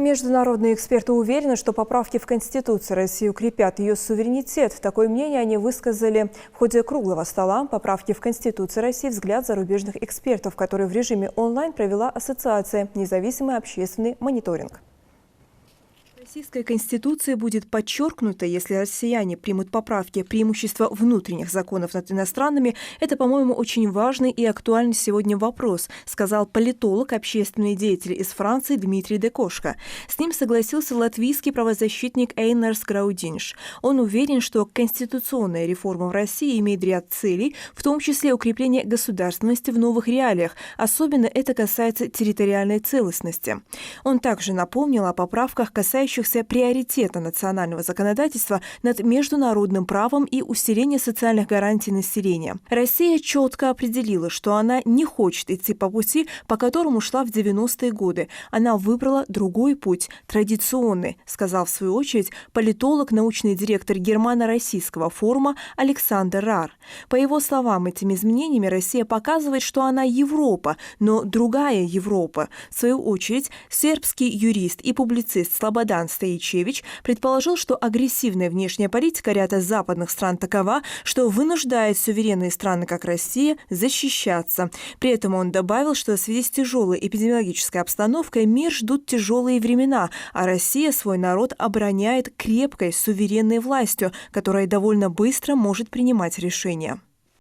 Международные эксперты уверены, что поправки в Конституцию России укрепят ее суверенитет. Такое мнение они высказали в ходе круглого стола «Поправки в Конституцию России. Взгляд зарубежных экспертов», который в режиме онлайн провела Ассоциация «Независимый общественный мониторинг». Российская Конституция будет подчеркнута, если россияне примут поправки преимущества внутренних законов над иностранными. Это, по-моему, очень важный и актуальный сегодня вопрос, сказал политолог, общественный деятель из Франции Дмитрий Декошко. С ним согласился латвийский правозащитник Эйнарс Граудинш. Он уверен, что конституционная реформа в России имеет ряд целей, в том числе укрепление государственности в новых реалиях. Особенно это касается территориальной целостности. Он также напомнил о поправках, касающихся приоритета национального законодательства над международным правом и усиления социальных гарантий населения. Россия четко определила, что она не хочет идти по пути, по которому шла в 90-е годы. Она выбрала другой путь, традиционный, сказал в свою очередь политолог, научный директор Германо-Российского форума Александр Рар. По его словам, этими изменениями Россия показывает, что она Европа, но другая Европа. В свою очередь, сербский юрист и публицист Слободан Стоичевич предположил, что агрессивная внешняя политика ряда западных стран такова, что вынуждает суверенные страны, как Россия, защищаться. При этом он добавил, что в связи с тяжелой эпидемиологической обстановкой мир ждут тяжелые времена, а Россия свой народ обороняет крепкой суверенной властью, которая довольно быстро может принимать решения.